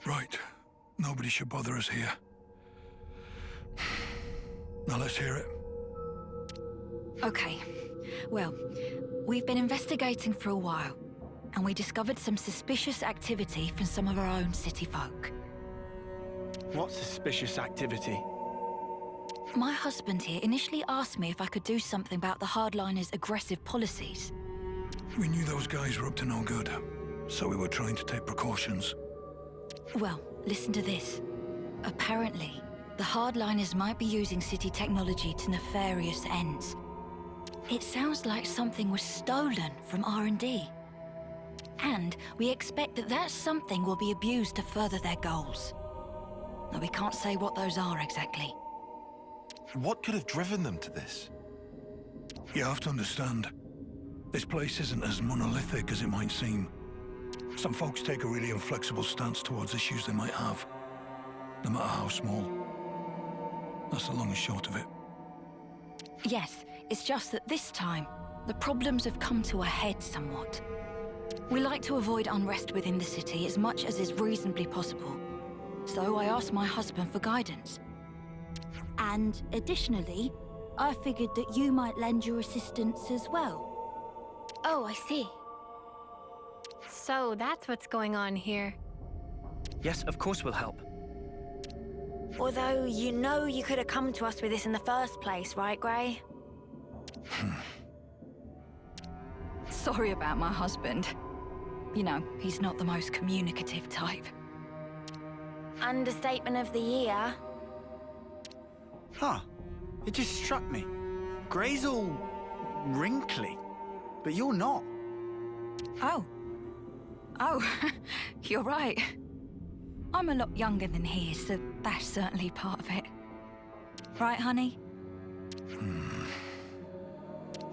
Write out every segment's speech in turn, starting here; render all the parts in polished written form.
Right. Nobody should bother us here. Now let's hear it. Okay. Well, we've been investigating for a while, and we discovered some suspicious activity from some of our own city folk. What suspicious activity? My husband here initially asked me if I could do something about the hardliners' aggressive policies. We knew those guys were up to no good, so we were trying to take precautions. Well, listen to this. Apparently, the hardliners might be using city technology to nefarious ends. It sounds like something was stolen from R&D. And we expect that something will be abused to further their goals. Now, we can't say what those are exactly. What could have driven them to this? You have to understand, this place isn't as monolithic as it might seem. Some folks take a really inflexible stance towards issues they might have, no matter how small. That's the long and short of it. Yes, it's just that this time, the problems have come to a head somewhat. We like to avoid unrest within the city as much as is reasonably possible. So I asked my husband for guidance. And additionally, I figured that you might lend your assistance as well. Oh, I see. So that's what's going on here. Yes, of course we'll help. Although you know you could have come to us with this in the first place, right, Grey? Sorry about my husband. You know, he's not the most communicative type. Understatement of the year. Huh. It just struck me. Grey's all wrinkly, but you're not. Oh. Oh, you're right. I'm a lot younger than he is, so that's certainly part of it. Right, honey?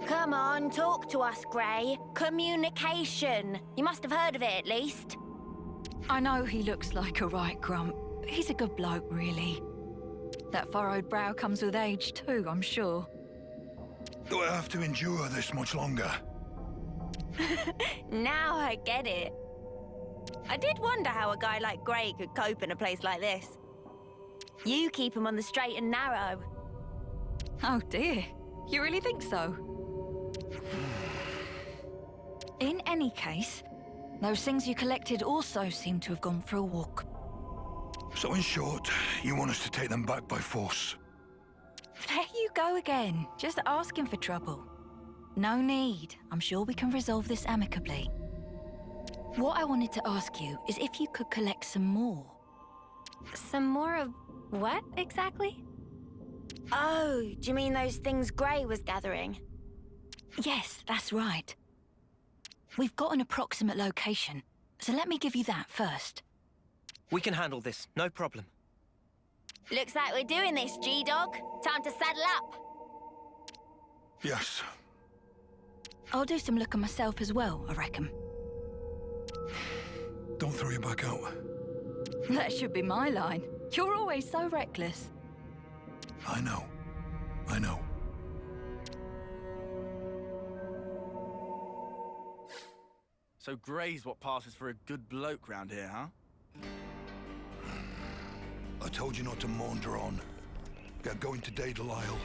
Come on, talk to us, Grey. Communication. You must have heard of it, at least. I know he looks like a right grump, but he's a good bloke, really. That furrowed brow comes with age too, I'm sure. Do I have to endure this much longer? Now I get it. I did wonder how a guy like Grey could cope in a place like this. You keep him on the straight and narrow. Oh dear, you really think so? In any case, those things you collected also seem to have gone for a walk. So in short, you want us to take them back by force? There you go again, just asking for trouble. No need. I'm sure we can resolve this amicably. What I wanted to ask you is if you could collect some more. Some more of what, exactly? Oh, do you mean those things Grey was gathering? Yes, that's right. We've got an approximate location, so let me give you that first. We can handle this, no problem. Looks like we're doing this, G-Dog. Time to saddle up. Yes. I'll do some looking myself as well, I reckon. Don't throw your back out. That should be my line. You're always so reckless. I know. I know. So Grey's what passes for a good bloke round here, huh? I told you not to maunder on. Get going today, Delisle.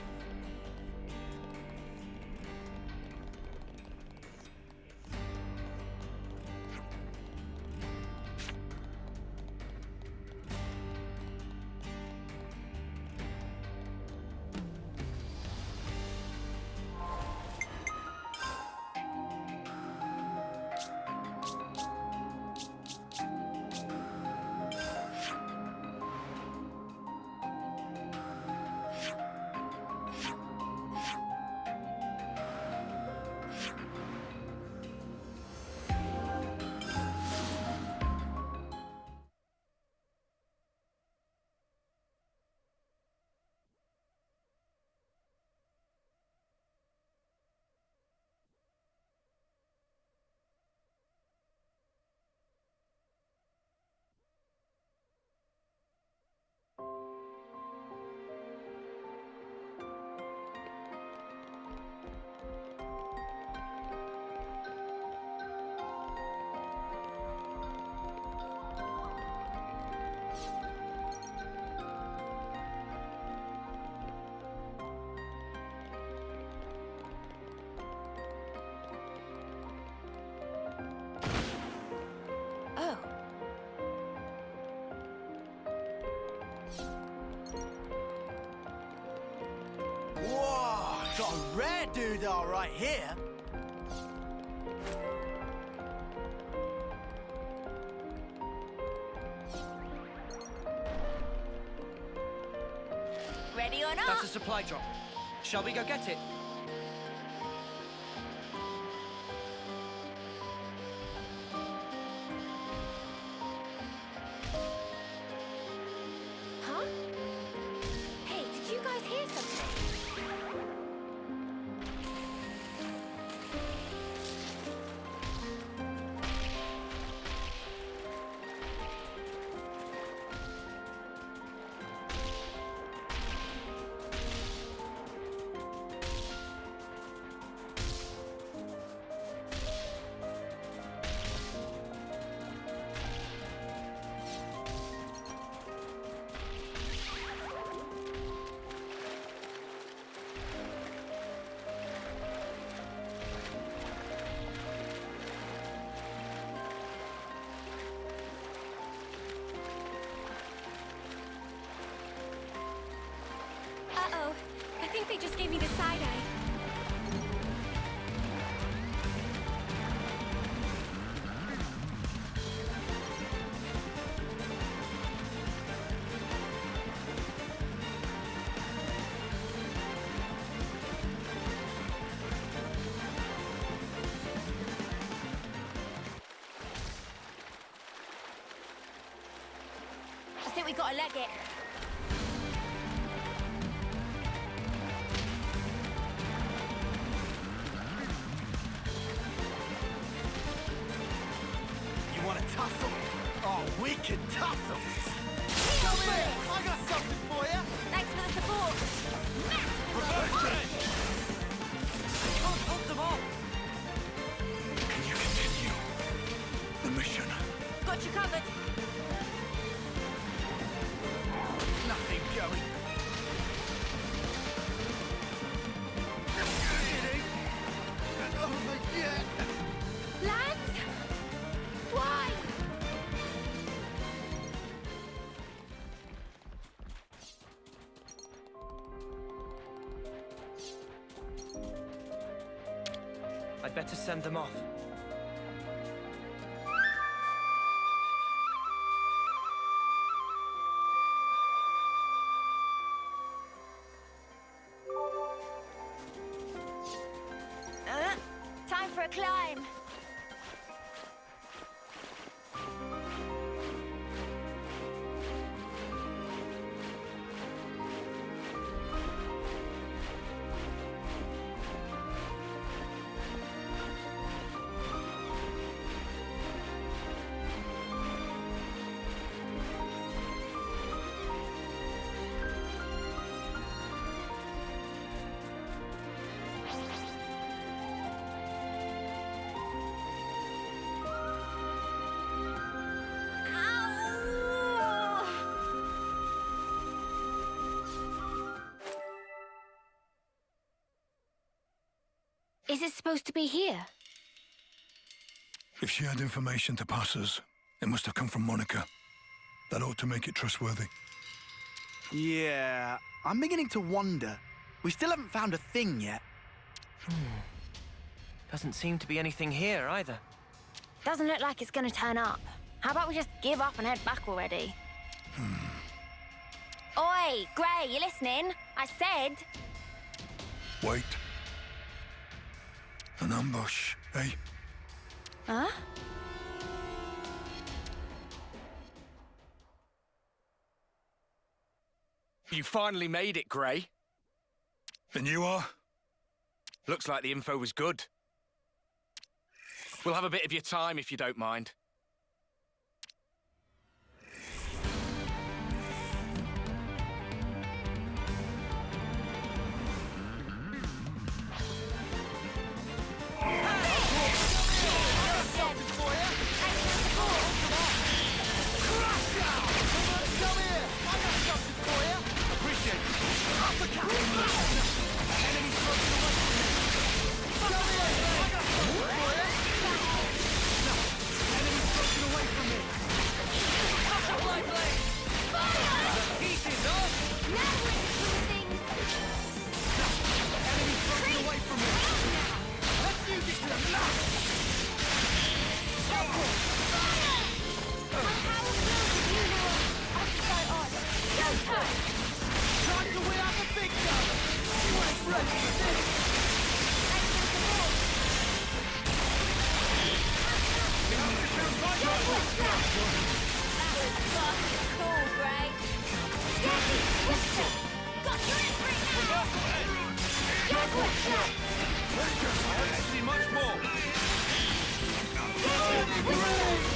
can't do that right here. Ready or not? That's a supply drop. Shall we go get it? Huh? Hey, did you guys hear something? Uh-oh. I think they just gave me the side eye. I think we gotta leg it. You want to tussle? Oh, we can tussle. Come here! I got something for you. Thanks for the support. I can't hold them off. Can you continue the mission? Got you covered. Nothing going. It ain't over yet. Lance? Why? I'd better send them off. Time for a climb. Is it supposed to be here? If she had information to pass us, it must have come from Monica. That ought to make it trustworthy. Yeah, I'm beginning to wonder. We still haven't found a thing yet. Doesn't seem to be anything here either. Doesn't look like it's gonna turn up. How about we just give up and head back already? Oi, Gray, you listening? I said... Wait. An ambush, eh? Huh? You finally made it, Gray. And you are? Looks like the info was good. We'll have a bit of your time if you don't mind. Enemies fucking cool, Gray. Deadly Twister! Got your imprint now! Jaguar Shot! I haven't seen much more. Deadly Twister!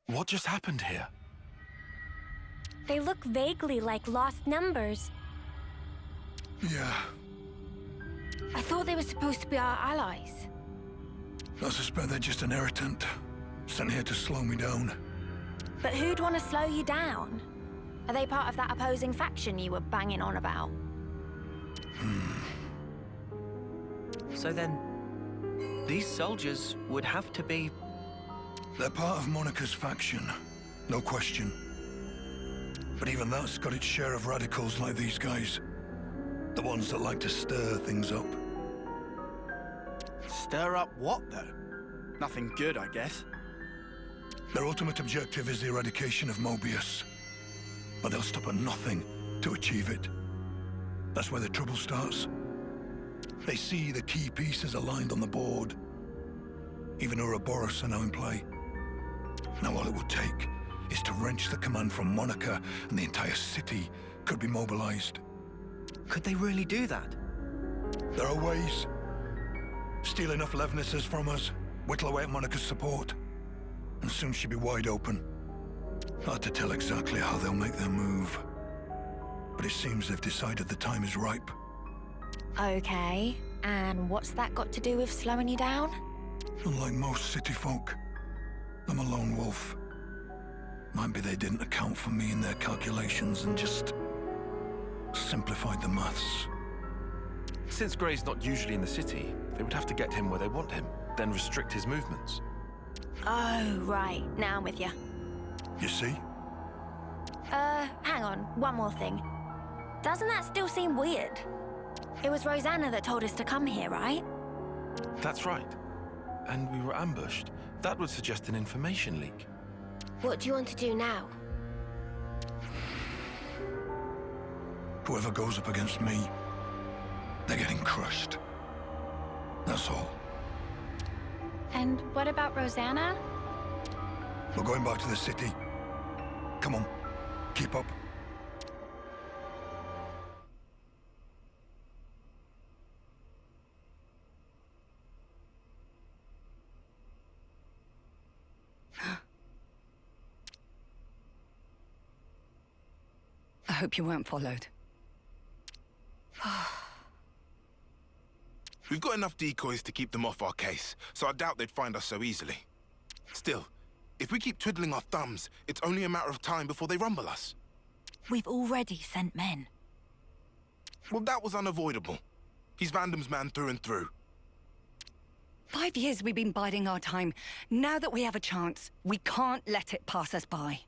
What just happened here? They look vaguely like lost numbers. Yeah, I thought they were supposed to be our allies. I suspect they're just an irritant. Sent here to slow me down. But who'd want to slow you down? Are they part of that opposing faction you were banging on about? So then, these soldiers would have to be... They're part of Monica's faction, no question. But even that's got its share of radicals like these guys. The ones that like to stir things up. Stir up what, though? Nothing good, I guess. Their ultimate objective is the eradication of Mobius. But they'll stop at nothing to achieve it. That's where the trouble starts. They see the key pieces aligned on the board. Even Ouroboros are now in play. Now all it would take is to wrench the command from Monica, and the entire city could be mobilized. Could they really do that? There are ways. Steal enough Levnesses from us, whittle away at Monica's support, and soon she'll be wide open. Hard to tell exactly how they'll make their move. But it seems they've decided the time is ripe. Okay, and what's that got to do with slowing you down? Unlike most city folk, I'm a lone wolf. Might be they didn't account for me in their calculations and just simplified the maths. Since Gray's not usually in the city, they would have to get him where they want him, then restrict his movements. Oh, right. Now I'm with you. You see? Hang on. One more thing. Doesn't that still seem weird? It was Rozana that told us to come here, right? That's right. And we were ambushed. That would suggest an information leak. What do you want to do now? Whoever goes up against me, they're getting crushed. That's all. And what about Rozana? We're going back to the city. Come on, keep up. I hope you weren't followed. We've got enough decoys to keep them off our case, so I doubt they'd find us so easily. Still, if we keep twiddling our thumbs, it's only a matter of time before they rumble us. We've already sent men. Well, that was unavoidable. He's Vandam's man through and through. 5 years we've been biding our time. Now that we have a chance, we can't let it pass us by.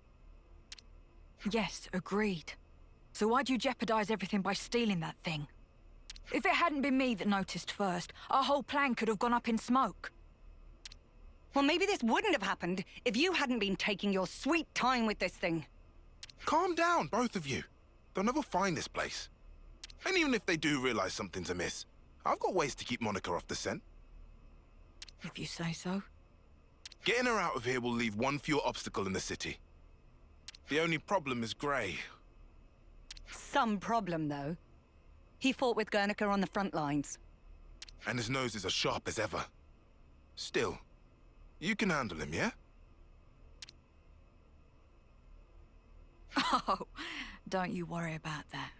Yes, agreed. So why'd you jeopardize everything by stealing that thing? If it hadn't been me that noticed first, our whole plan could have gone up in smoke. Well, maybe this wouldn't have happened if you hadn't been taking your sweet time with this thing. Calm down, both of you. They'll never find this place. And even if they do realize something's amiss, I've got ways to keep Monica off the scent. If you say so. Getting her out of here will leave one fewer obstacle in the city. The only problem is Gray. Some problem, though. He fought with Guernica on the front lines. And his nose is as sharp as ever. Still, you can handle him, yeah? Oh, don't you worry about that.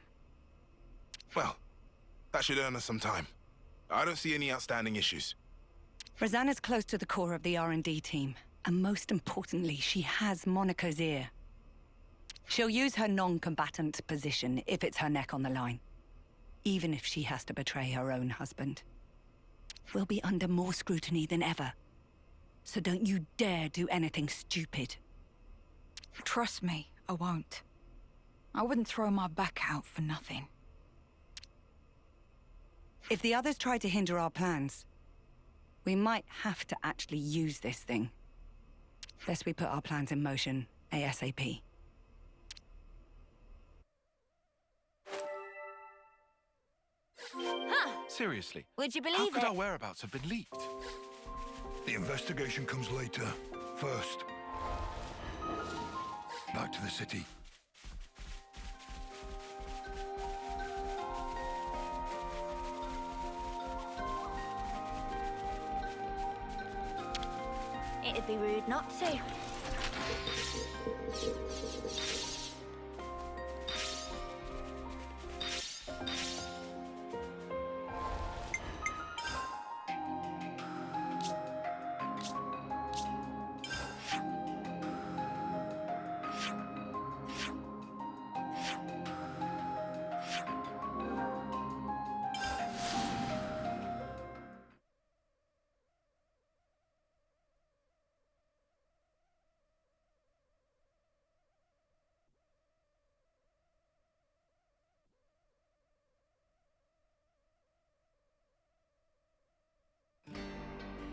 Well, that should earn us some time. I don't see any outstanding issues. Rozana's close to the core of the R&D team. And most importantly, she has Monica's ear. She'll use her non-combatant position if it's her neck on the line. Even if she has to betray her own husband. We'll be under more scrutiny than ever. So don't you dare do anything stupid. Trust me, I won't. I wouldn't throw my back out for nothing. If the others try to hinder our plans, we might have to actually use this thing. Lest we put our plans in motion ASAP. Seriously. Would you How believe could it? our whereabouts have been leaked? The investigation comes later. First, back to the city. It'd be rude not to.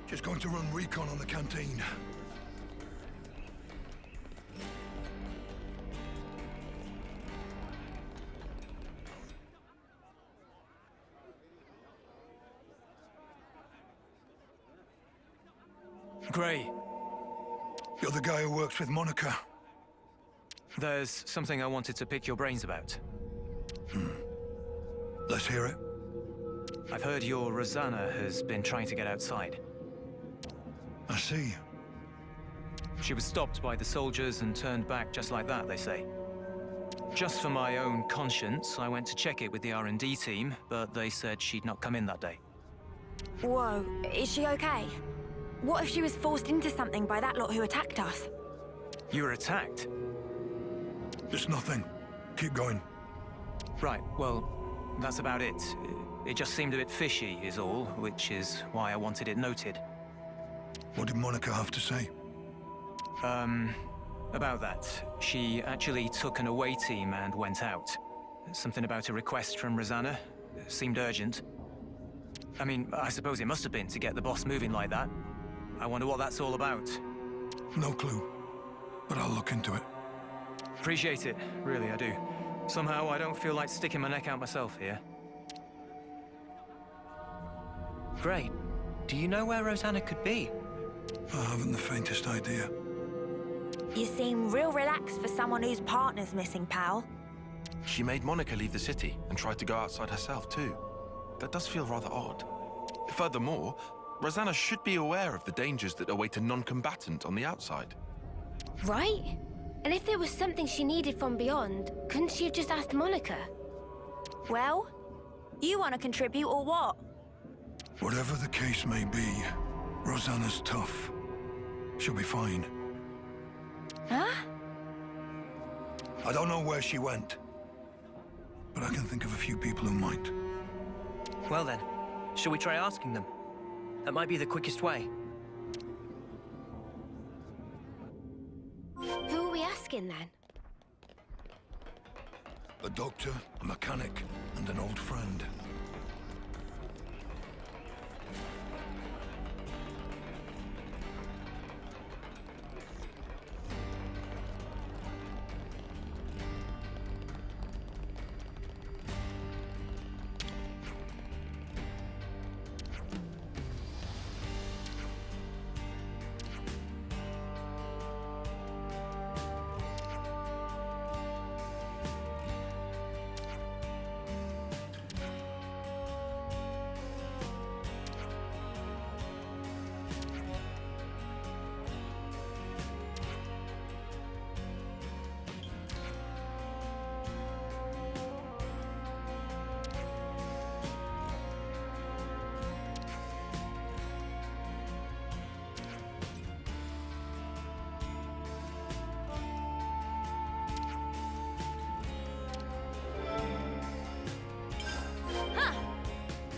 Just going to run recon on the canteen. Gray, You're the guy who works with Monica. there's something I wanted to pick your brains about. Let's hear it. I've heard your Rozana has been trying to get outside. I see. She was stopped by the soldiers and turned back just like that, they say. Just for my own conscience, I went to check it with the R&D team, but they said she'd not come in that day. Whoa, is she okay? What if she was forced into something by that lot who attacked us? You were attacked? It's nothing. Keep going. Right, well, that's about it. It just seemed a bit fishy, is all, which is why I wanted it noted. What did Monica have to say? About that. She actually took an away team and went out. Something about a request from Rozana. Seemed urgent. I mean, I suppose it must have been to get the boss moving like that. I wonder what that's all about. No clue. But I'll look into it. Appreciate it, really I do. Somehow I don't feel like sticking my neck out myself here. Great. Do you know where Rozana could be? I haven't the faintest idea. You seem real relaxed for someone whose partner's missing, pal. She made Monica leave the city and tried to go outside herself too. That does feel rather odd. Furthermore, Rozana should be aware of the dangers that await a non-combatant on the outside. Right? And if there was something she needed from beyond, couldn't she have just asked Monica? Well, you want to contribute or what? Whatever the case may be, Rozana's tough. She'll be fine. Huh? I don't know where she went, but I can think of a few people who might. Well then, shall we try asking them? That might be the quickest way. Who are we asking then? A doctor, a mechanic, and an old friend.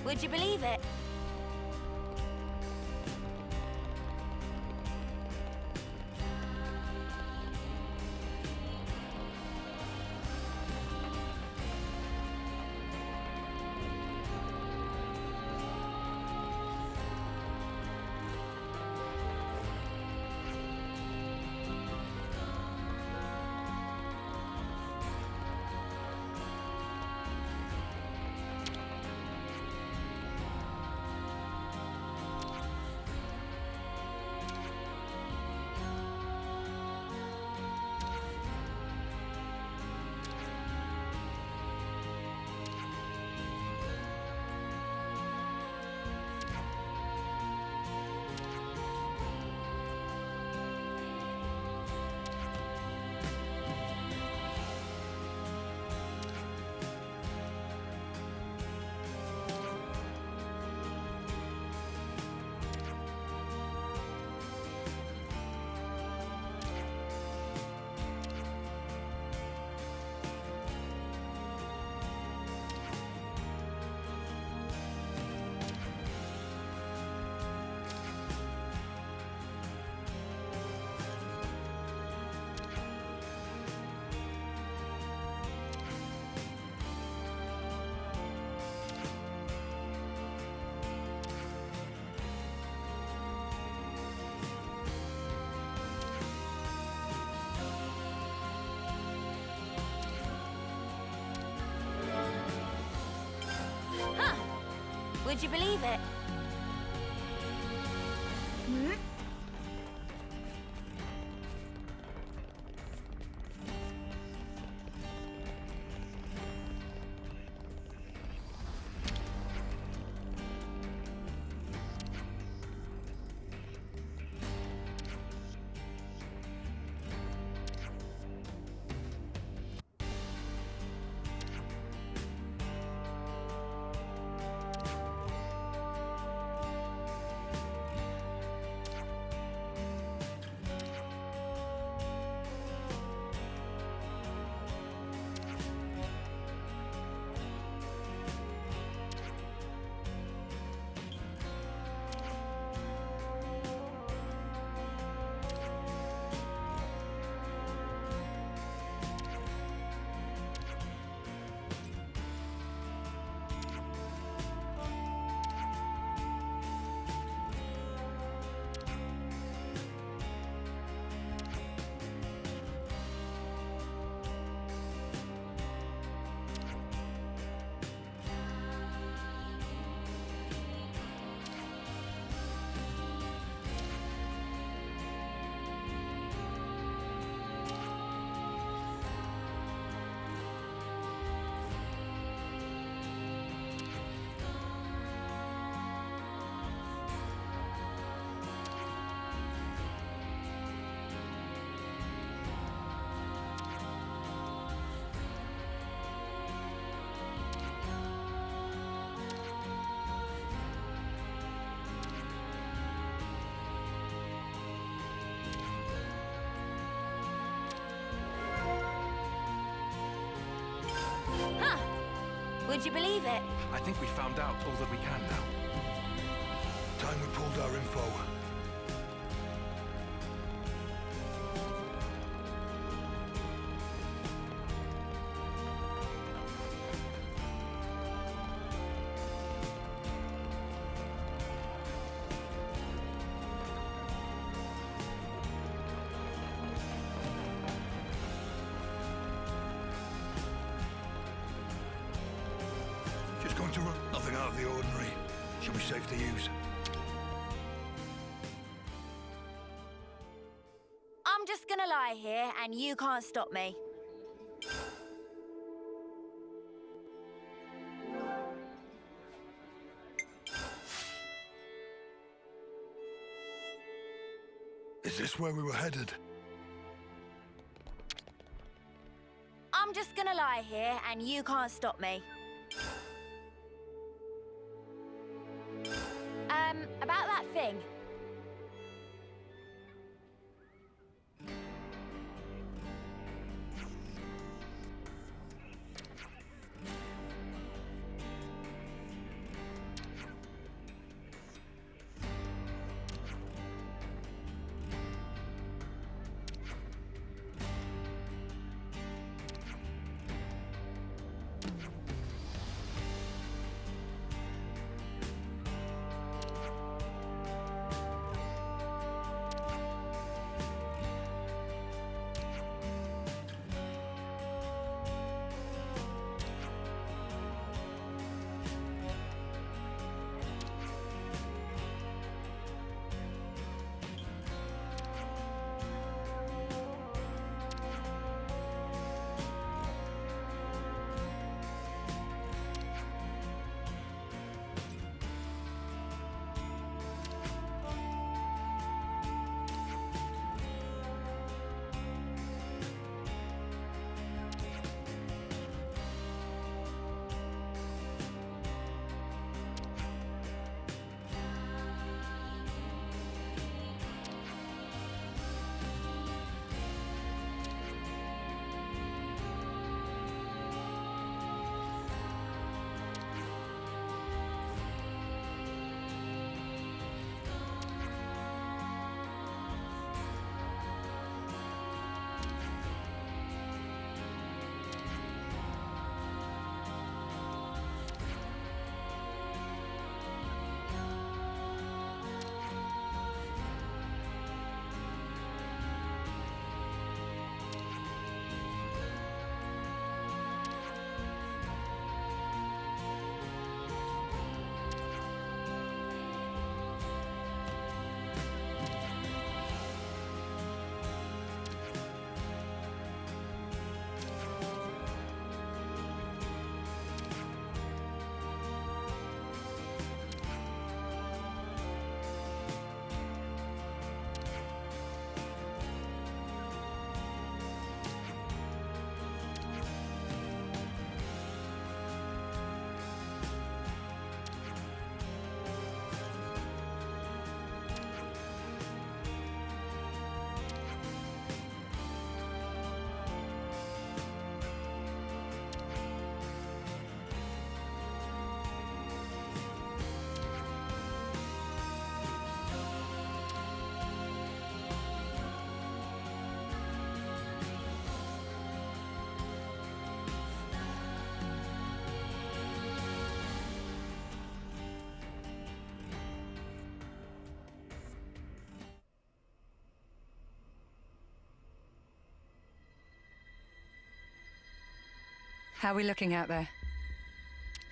Would you believe it? Would you believe it? Would you believe it? I think we found out all that we can now. Time we pulled our info. Just going to run nothing out of the ordinary. Should be safe to use. I'm just gonna lie here and you can't stop me. Is this where we were headed? I'm just gonna lie here and you can't stop me. About that thing. How are we looking out there?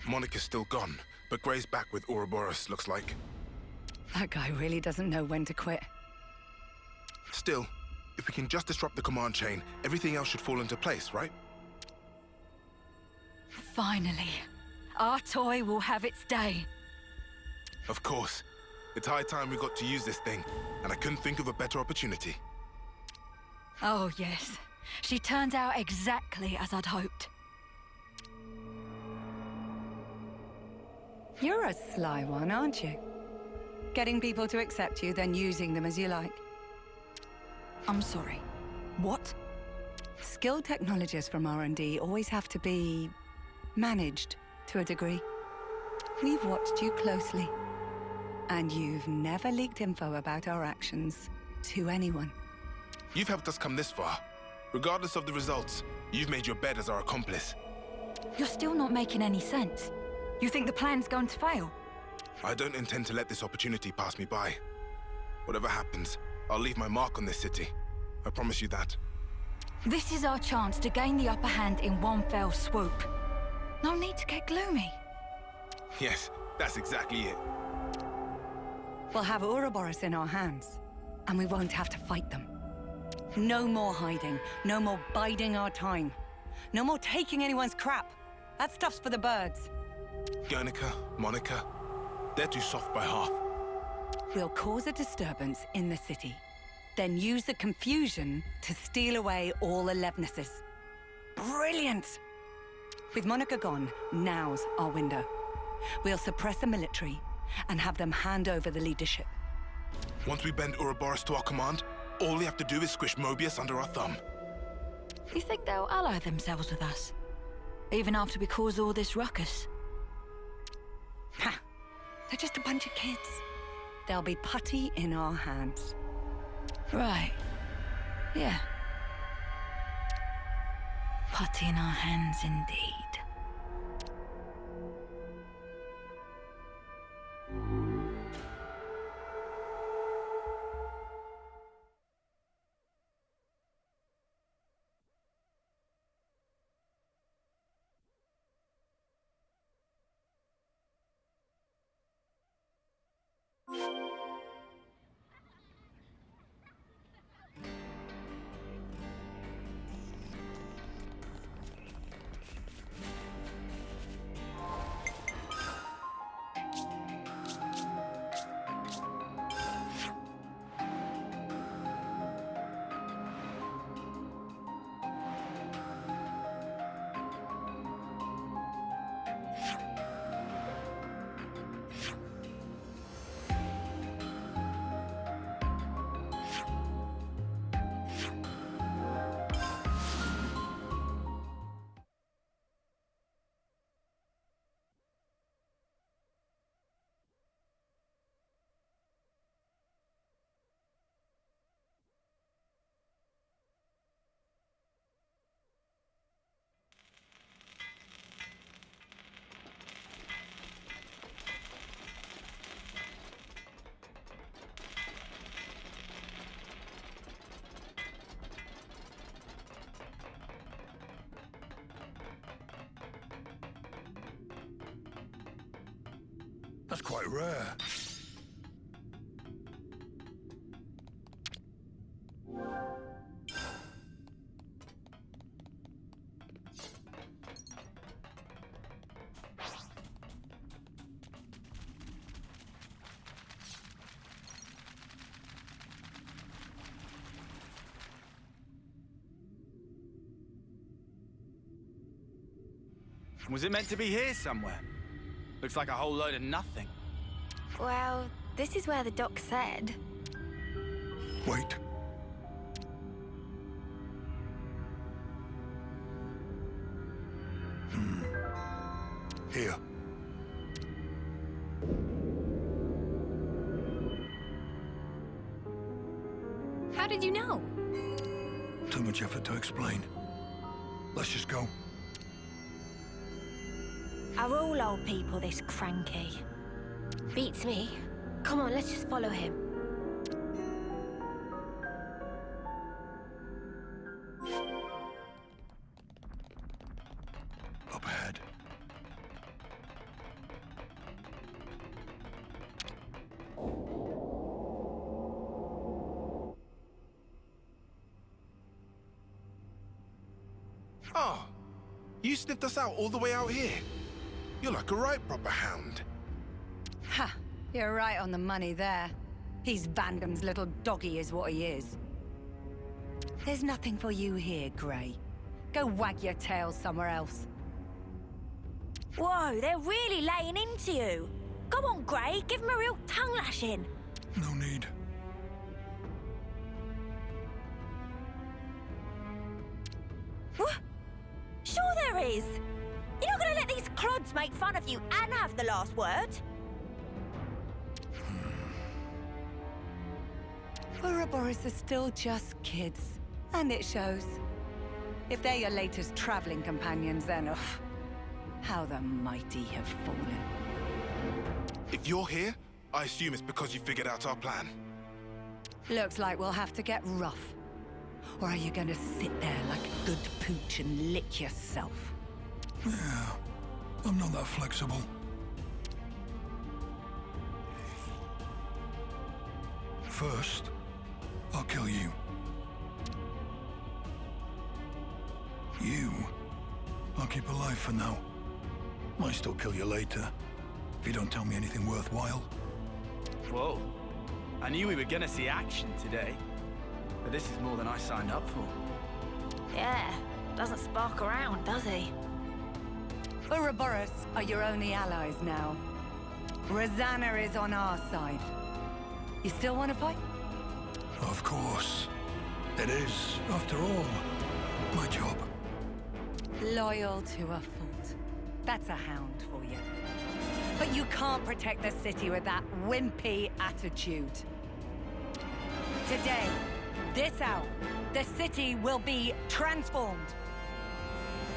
Monica's still gone, but Gray's back with Ouroboros, looks like. That guy really doesn't know when to quit. Still, if we can just disrupt the command chain, everything else should fall into place, right? Finally, our toy will have its day. Of course. It's high time we got to use this thing, and I couldn't think of a better opportunity. Oh, yes. She turns out exactly as I'd hoped. You're a sly one, aren't you? Getting people to accept you, then using them as you like. I'm sorry. What? Skilled technologists from R&D always have to be managed to a degree. We've watched you closely, and you've never leaked info about our actions to anyone. You've helped us come this far. Regardless of the results, you've made your bed as our accomplice. You're still not making any sense. You think the plan's going to fail? I don't intend to let this opportunity pass me by. Whatever happens, I'll leave my mark on this city. I promise you that. This is our chance to gain the upper hand in one fell swoop. No need to get gloomy. Yes, that's exactly it. We'll have Ouroboros in our hands, and we won't have to fight them. No more hiding, no more biding our time. No more taking anyone's crap. That stuff's for the birds. Guernica, Monica, they're too soft by half. We'll cause a disturbance in the city, then use the confusion to steal away all the Levnesses. Brilliant! With Monica gone, now's our window. We'll suppress the military and have them hand over the leadership. Once we bend Ouroboros to our command, all we have to do is squish Mobius under our thumb. You think they'll ally themselves with us? Even after we cause all this ruckus? Ha! They're just a bunch of kids. They'll be putty in our hands. Right. Yeah. Putty in our hands indeed. That's quite rare. Was it meant to be here somewhere? Looks like a whole load of nothing. Well, this is where the doc said. Wait. Here. How did you know? Too much effort to explain. Let's just go. Are all old people this cranky? Beats me. Come on, let's just follow him. You sniffed us out all the way out here. You're like a right proper hound. Ha! You're right on the money there. He's Vandam's little doggy is what he is. There's nothing for you here, Grey. Go wag your tail somewhere else. Whoa, they're really laying into you. Go on, Grey, give him a real tongue lashing. No need. What? Sure there is. You're not gonna let these clods make fun of you and have the last word? Ouroboros are still just kids, and it shows. If they're your latest traveling companions, then how the mighty have fallen. If you're here, I assume it's because you figured out our plan. Looks like we'll have to get rough. Or are you gonna sit there like a good pooch and lick yourself? Yeah, I'm not that flexible. First, I'll kill you. You, I'll keep alive for now. Might still kill you later, if you don't tell me anything worthwhile. Whoa. I knew we were gonna see action today. But this is more than I signed up for. Yeah, doesn't spark around, does he? Ouroboros are your only allies now. Rozana is on our side. You still want to fight? Of course. It is, after all, my job. Loyal to a fault. That's a hound for you. But you can't protect the city with that wimpy attitude. Today, this hour, the city will be transformed.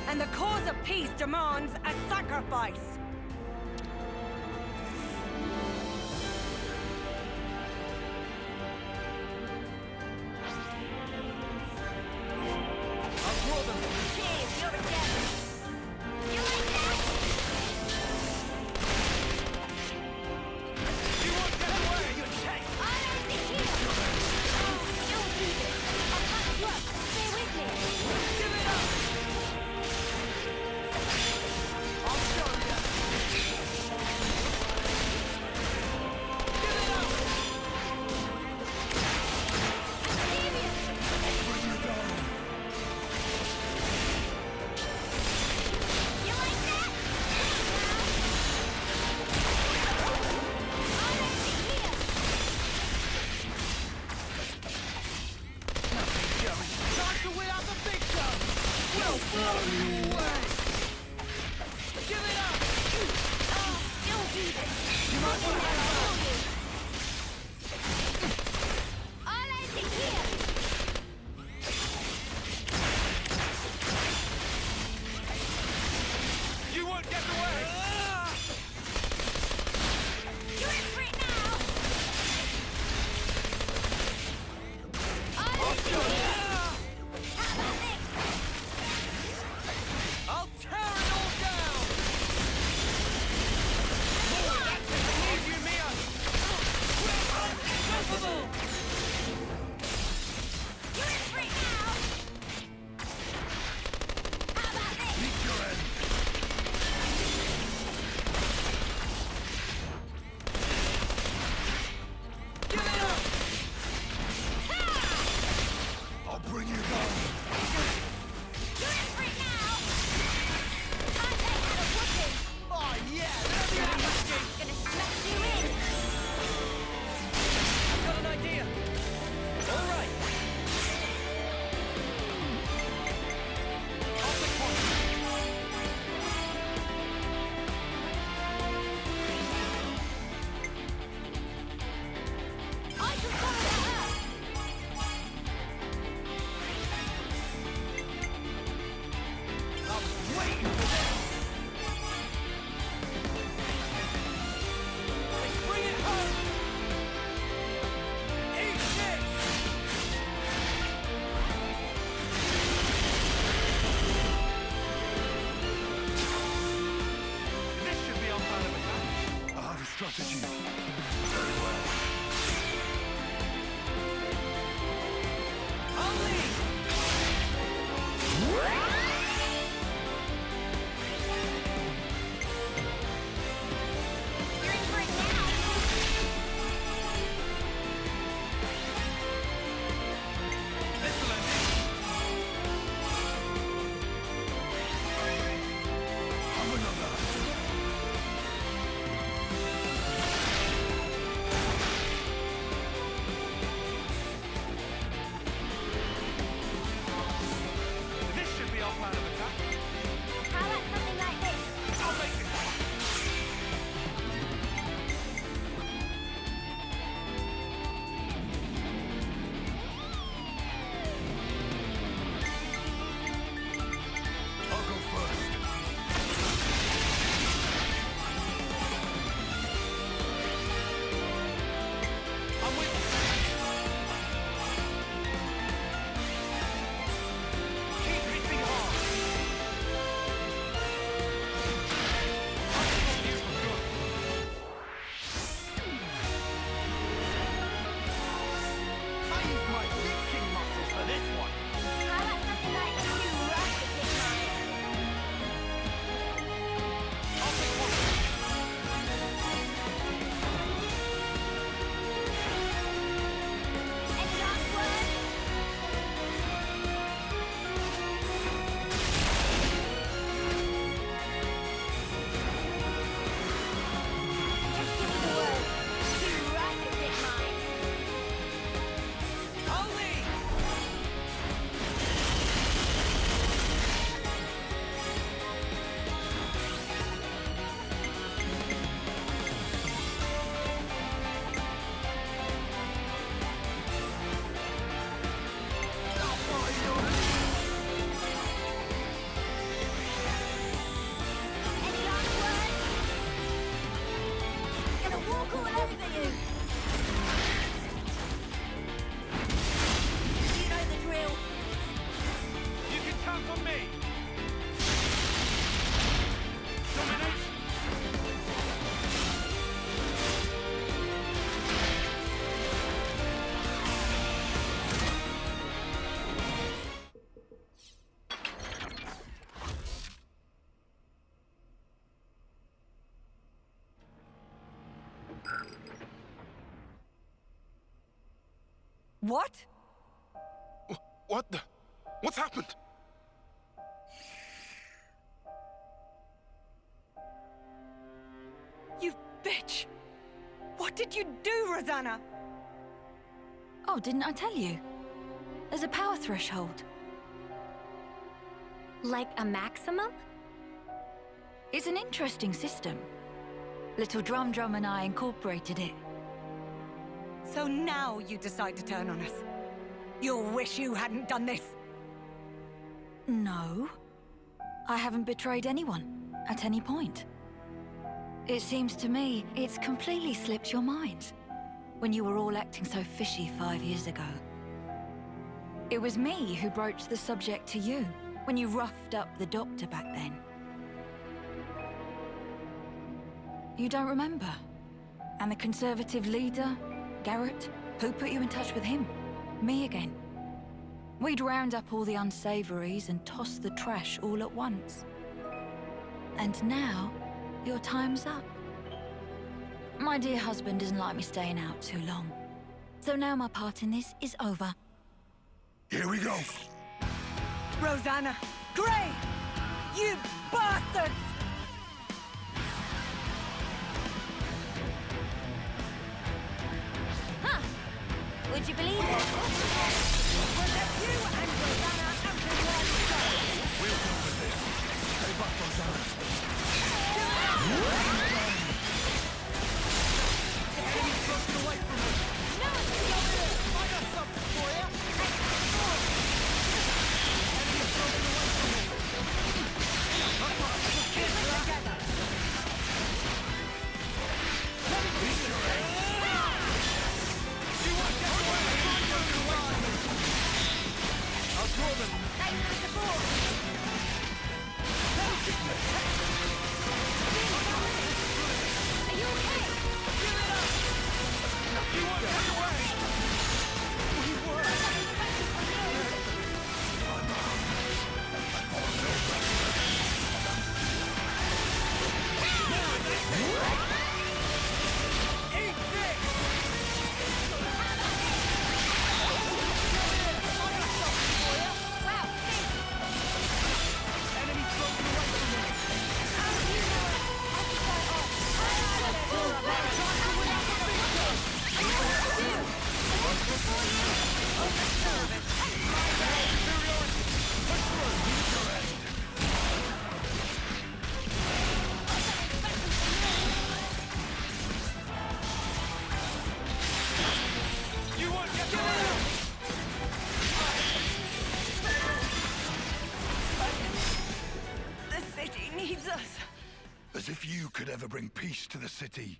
And the cause of peace demands a sacrifice. What? What the? What's happened? You bitch! What did you do, Rozana? Oh, didn't I tell you? There's a power threshold. Like a maximum? It's an interesting system. Little Drum and I incorporated it. So now you decide to turn on us. You'll wish you hadn't done this. No. I haven't betrayed anyone, at any point. It seems to me it's completely slipped your mind, when you were all acting so fishy 5 years ago. It was me who broached the subject to you, when you roughed up the doctor back then. You don't remember? And the Conservative leader, Garrett, who put you in touch with him? Me again. We'd round up all the unsavories and toss the trash all at once. And now, your time's up. My dear husband doesn't like me staying out too long. So now my part in this is over. Here we go. Rozana! Gray! You bastards! Huh. Would you believe it? We'll let you and Rozana have the one go! We'll deal with this. Stay back, Rozana. The enemy's broken away from me. No! I got something for you. Enemy's broken away from me. We'll get together. Let me beat your ass. You want to get away? Broken away from me. I'll draw them. Thanks for the support. Are you okay? Give it up. You want to get away? We were. Eat this! Wow, Enemy's broken away from me. You want to get away? The city needs us. As if you could ever bring peace to the city.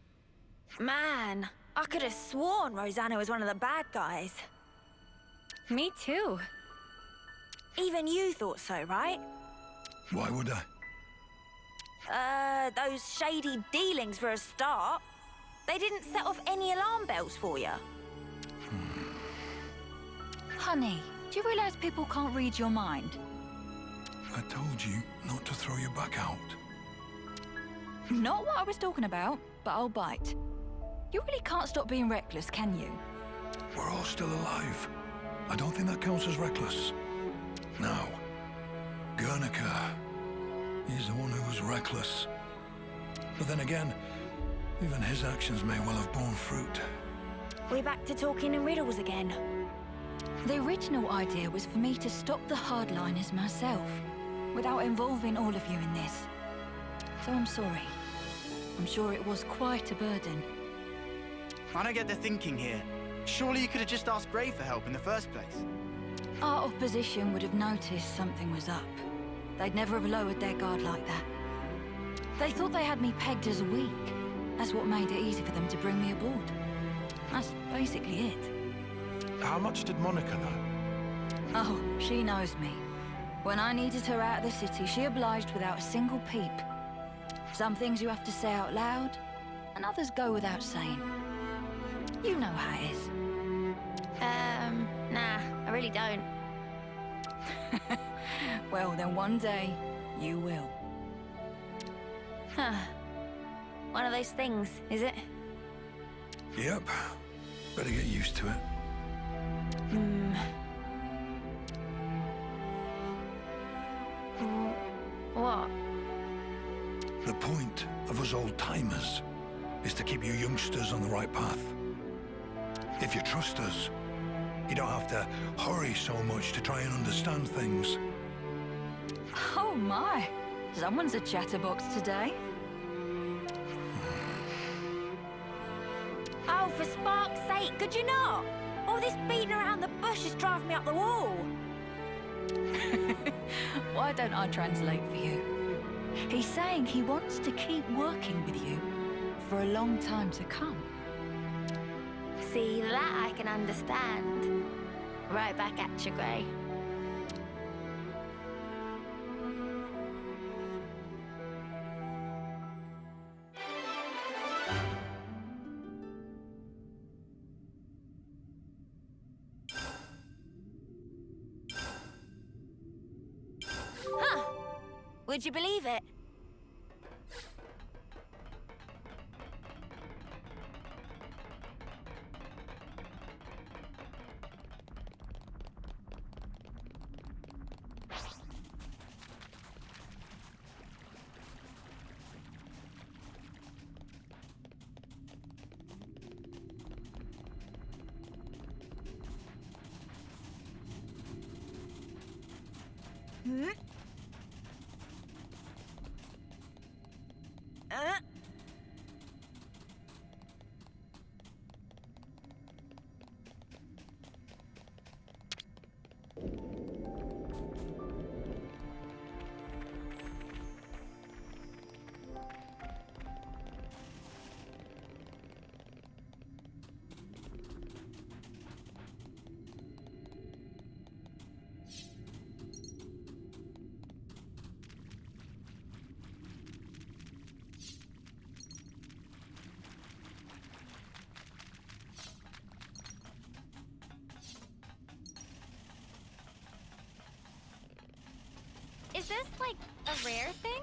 man, I could have sworn Rozana was one of the bad guys. Me too. Even you thought so, right? Why would I? Those shady dealings for a start. They didn't set off any alarm bells for you. Honey, do you realize people can't read your mind? I told you not to throw your back out. Not what I was talking about, but I'll bite. You really can't stop being reckless, can you? We're all still alive. I don't think that counts as reckless. Now, Guernica. He's the one who was reckless. But then again, even his actions may well have borne fruit. We're back to talking in riddles again. The original idea was for me to stop the hardliners myself, without involving all of you in this. So I'm sorry. I'm sure it was quite a burden. I don't get the thinking here. Surely you could have just asked Gray for help in the first place. Our opposition would have noticed something was up. They'd never have lowered their guard like that. They thought they had me pegged as weak. That's what made it easy for them to bring me aboard. That's basically it. How much did Monica know? Oh, she knows me. When I needed her out of the city, she obliged without a single peep. Some things you have to say out loud, and others go without saying. You know how it is. Nah, I really don't. Well, then one day, you will. Huh. One of those things, is it? Yep. Better get used to it. What? The point of us old-timers is to keep you youngsters on the right path. If you trust us, you don't have to hurry so much to try and understand things. Oh my! Someone's a chatterbox today. Oh, for spark's sake, could you not? All this beating around the bush is driving me up the wall. Why don't I translate for you? He's saying he wants to keep working with you for a long time to come. See, that I can understand. Right back at you, Grey. Huh. Would you believe it? Hmm? Is this, like, a rare thing?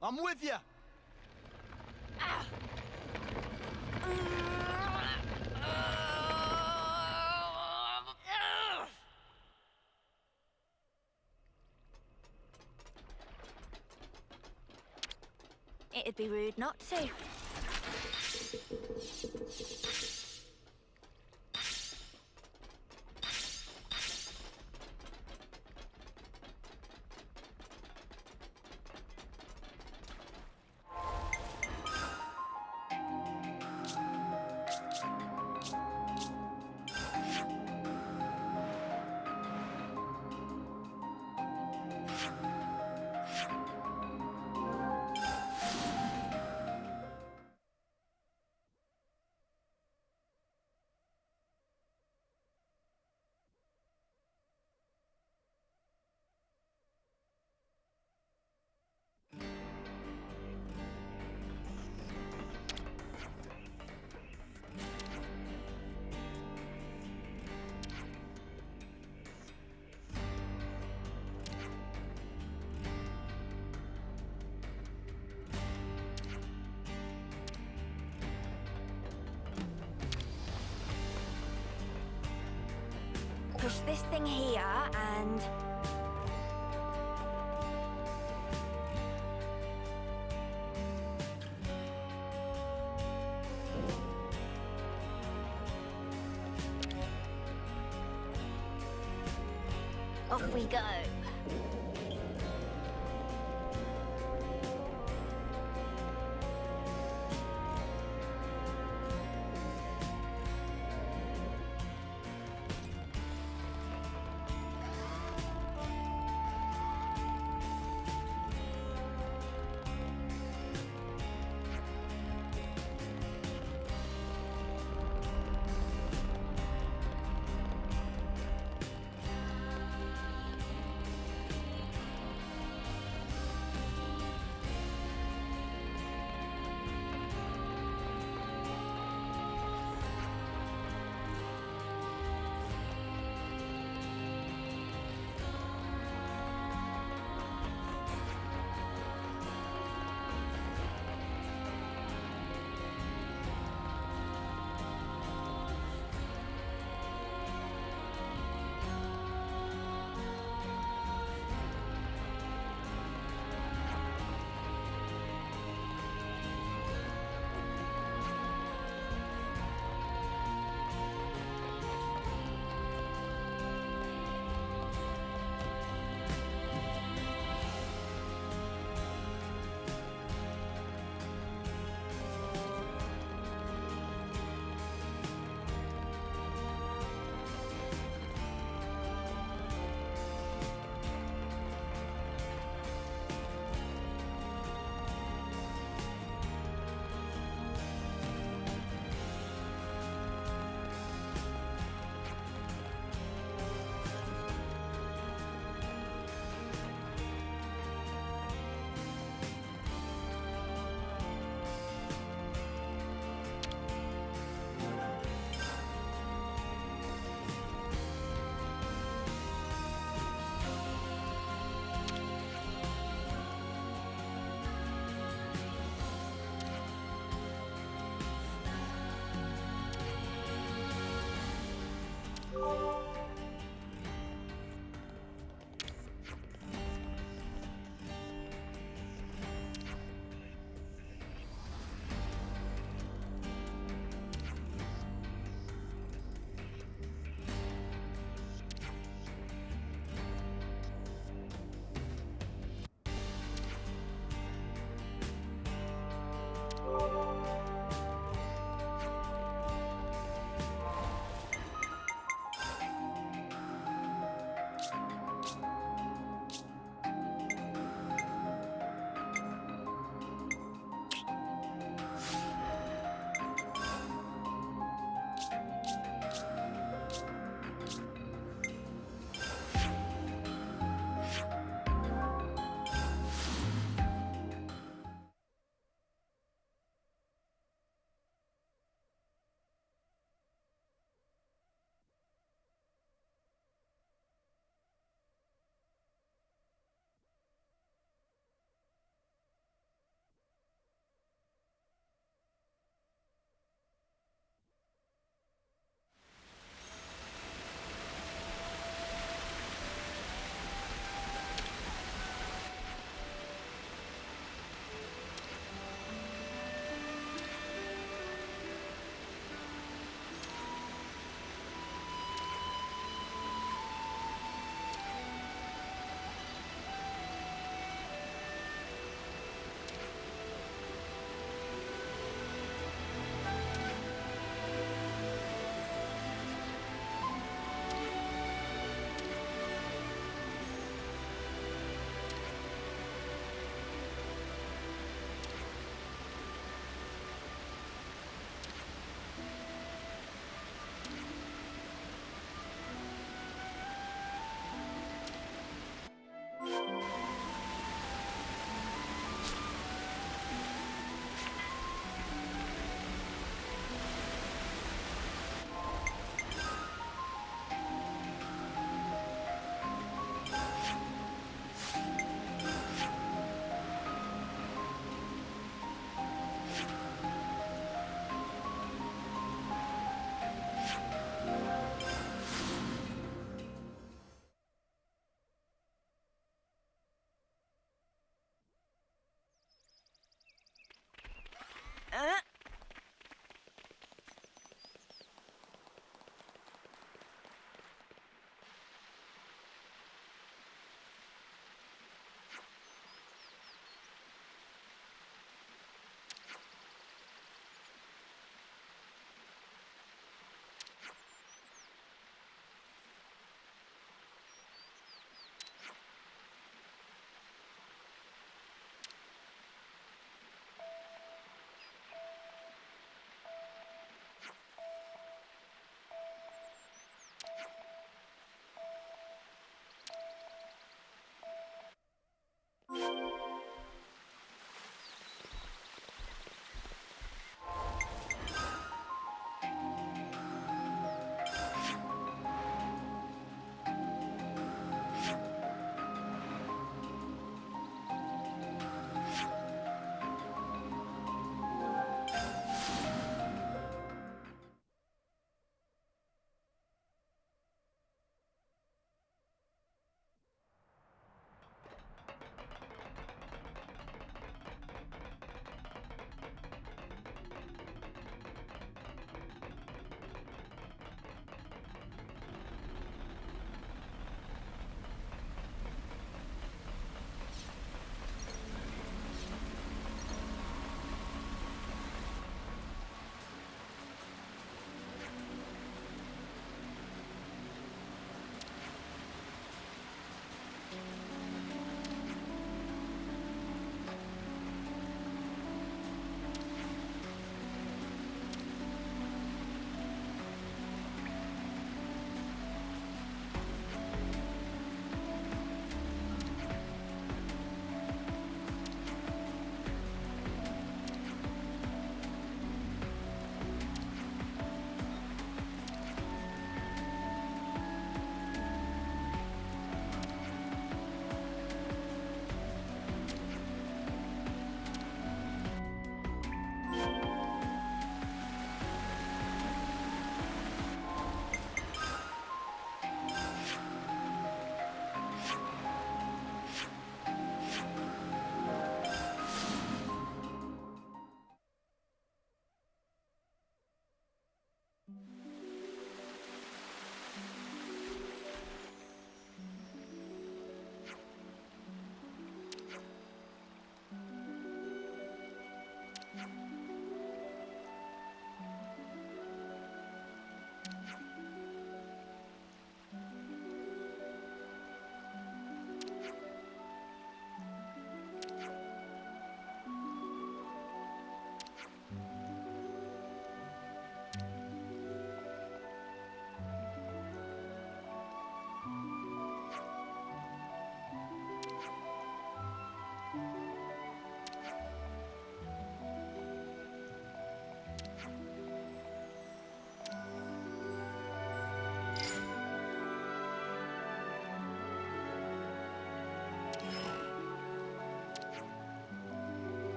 I'm with you. It'd be rude not to. Push this thing here and... off we go.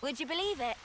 Would you believe it?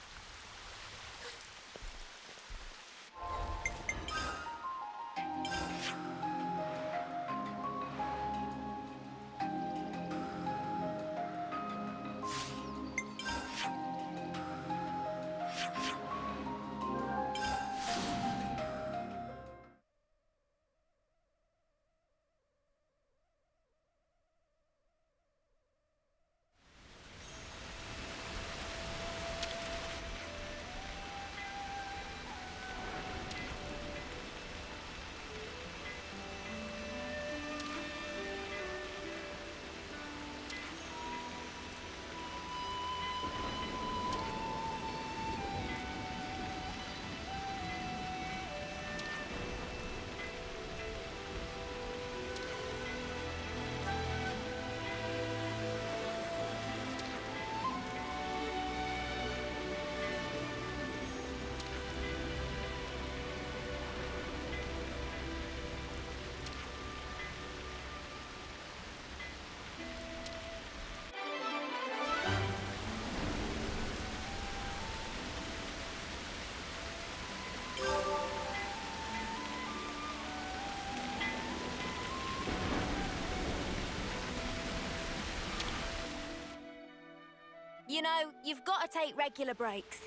You know, you've got to take regular breaks.